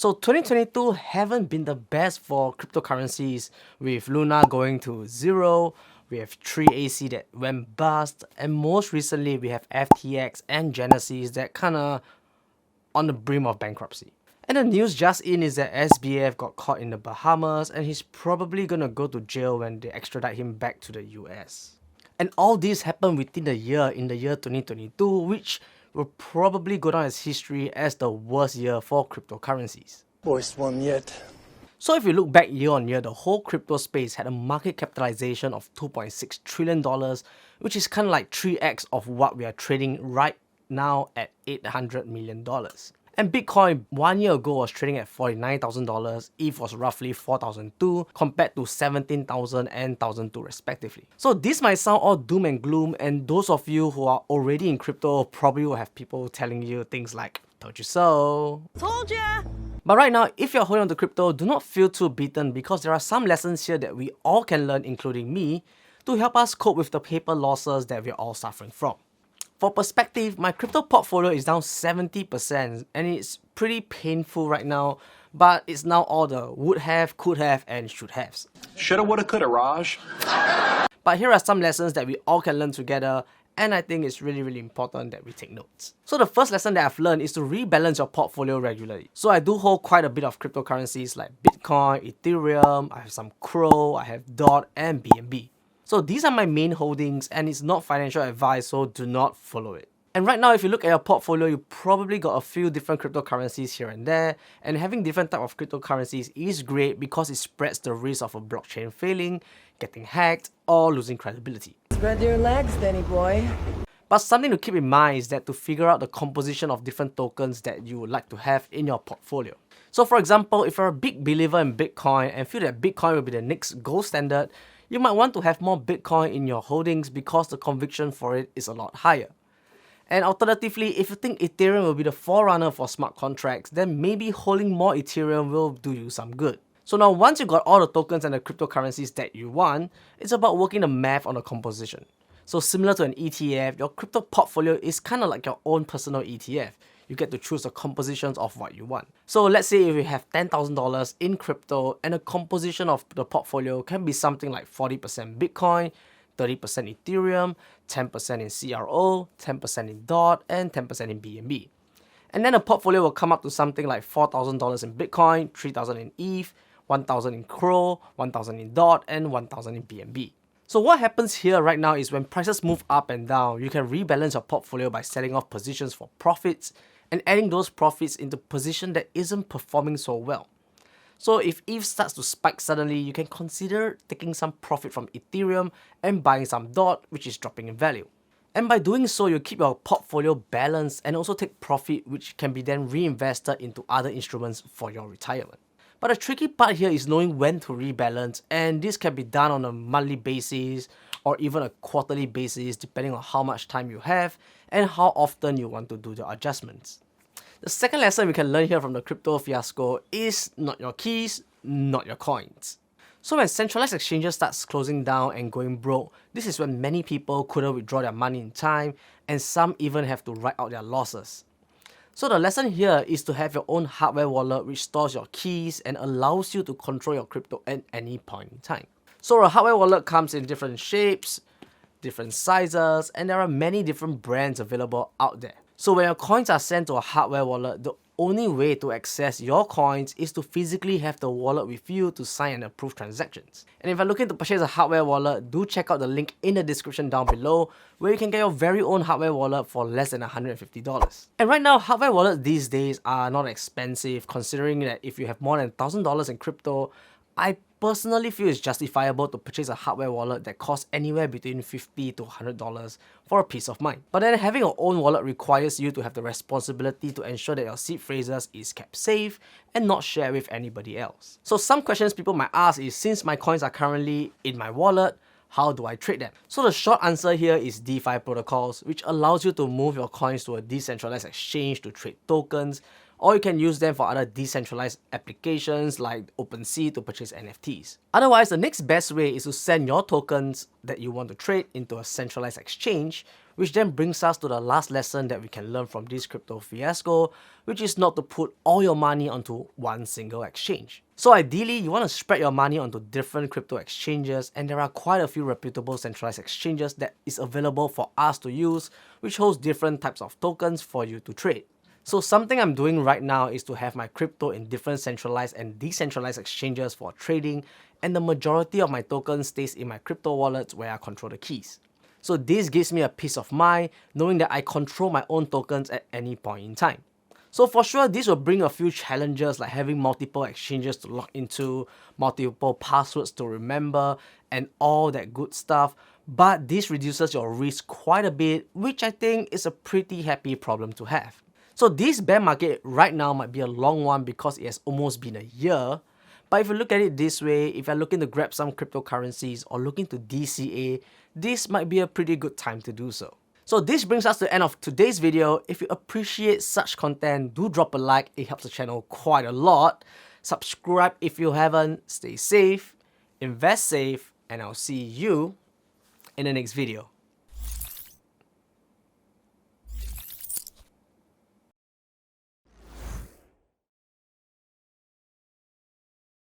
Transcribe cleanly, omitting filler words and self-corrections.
So 2022 haven't been the best for cryptocurrencies, with Luna going to zero, we have 3AC that went bust, and most recently we have FTX and Genesis that kinda on the brim of bankruptcy. And the news just in is that SBF got caught in the Bahamas and he's probably gonna go to jail when they extradite him back to the US. And all this happened within the year, in the year 2022, which will probably go down as history as the worst year for cryptocurrencies. Worst one yet. So if you look back year on year, the whole crypto space had a market capitalization of $2.6 trillion, which is kind of like 3x of what we are trading right now at $800 million. And Bitcoin 1 year ago was trading at $49,000, ETH was roughly $4,200 compared to $17,000 and $1,200 respectively. So this might sound all doom and gloom, and those of you who are already in crypto probably will have people telling you things like, told you so. Told ya! But right now, if you're holding on to crypto, do not feel too beaten because there are some lessons here that we all can learn, including me, to help us cope with the paper losses that we're all suffering from. For perspective, my crypto portfolio is down 70% and it's pretty painful right now, but it's now all the would have, could have, and should haves. Shoulda, woulda, coulda, Raj. But here are some lessons that we all can learn together, and I think it's really important that we take notes. So the first lesson that I've learned is to rebalance your portfolio regularly. So I do hold quite a bit of cryptocurrencies like Bitcoin, Ethereum, I have some Crow, I have DOT, and BNB. So these are my main holdings and it's not financial advice, so do not follow it. And right now, if you look at your portfolio, you probably got a few different cryptocurrencies here and there, and having different type of cryptocurrencies is great because it spreads the risk of a blockchain failing, getting hacked, or losing credibility. Spread your legs, Danny boy. But something to keep in mind is that to figure out the composition of different tokens that you would like to have in your portfolio. So for example, if you're a big believer in Bitcoin and feel that Bitcoin will be the next gold standard, you might want to have more Bitcoin in your holdings because the conviction for it is a lot higher. And alternatively, if you think Ethereum will be the forerunner for smart contracts, then maybe holding more Ethereum will do you some good. So now once you got all the tokens and the cryptocurrencies that you want, it's about working the math on the composition. So similar to an ETF, your crypto portfolio is kind of like your own personal ETF. You get to choose the compositions of what you want. So let's say if you have $10,000 in crypto and the composition of the portfolio can be something like 40% Bitcoin, 30% Ethereum, 10% in CRO, 10% in DOT, and 10% in BNB. And then the portfolio will come up to something like $4,000 in Bitcoin, $3,000 in ETH, $1,000 in Crow, $1,000 in DOT, and $1,000 in BNB. So what happens here right now is when prices move up and down, you can rebalance your portfolio by selling off positions for profits and adding those profits into position that isn't performing so well. So if ETH starts to spike suddenly, you can consider taking some profit from Ethereum and buying some DOT, which is dropping in value. And by doing so, you keep your portfolio balanced and also take profit, which can be then reinvested into other instruments for your retirement. But the tricky part here is knowing when to rebalance, and this can be done on a monthly basis or even a quarterly basis depending on how much time you have and how often you want to do the adjustments. The second lesson we can learn here from the crypto fiasco is not your keys, not your coins. So when centralized exchanges starts closing down and going broke, this is when many people couldn't withdraw their money in time and some even have to write out their losses. So the lesson here is to have your own hardware wallet which stores your keys and allows you to control your crypto at any point in time. So a hardware wallet comes in different shapes, different sizes, and there are many different brands available out there. So when your coins are sent to a hardware wallet, the only way to access your coins is to physically have the wallet with you to sign and approve transactions. And if you're looking to purchase a hardware wallet, do check out the link in the description down below where you can get your very own hardware wallet for less than $150. And right now, hardware wallets these days are not expensive considering that if you have more than $1,000 in crypto, I personally feel it's justifiable to purchase a hardware wallet that costs anywhere between $50 to $100 for a peace of mind. But then having your own wallet requires you to have the responsibility to ensure that your seed phrases is kept safe and not shared with anybody else. So some questions people might ask is, since my coins are currently in my wallet, how do I trade them? So the short answer here is DeFi protocols, which allows you to move your coins to a decentralized exchange to trade tokens, or you can use them for other decentralized applications like OpenSea to purchase NFTs. Otherwise, the next best way is to send your tokens that you want to trade into a centralized exchange Which then brings us to the last lesson that we can learn from this crypto fiasco, which is not to put all your money onto one single exchange. So ideally, you want to spread your money onto different crypto exchanges, and there are quite a few reputable centralized exchanges that is available for us to use, which holds different types of tokens for you to trade. So something I'm doing right now is to have my crypto in different centralized and decentralized exchanges for trading, and the majority of my tokens stays in my crypto wallets where I control the keys. So this gives me a peace of mind knowing that I control my own tokens at any point in time. So for sure, this will bring a few challenges like having multiple exchanges to log into, multiple passwords to remember, and all that good stuff. But this reduces your risk quite a bit, which I think is a pretty happy problem to have. So this bear market right now might be a long one because it has almost been a year. But if you look at it this way, if you're looking to grab some cryptocurrencies or looking to DCA, this might be a pretty good time to do so. So this brings us to the end of today's video. If you appreciate such content, do drop a like. It helps the channel quite a lot. Subscribe if you haven't. Stay safe, invest safe, and I'll see you in the next video.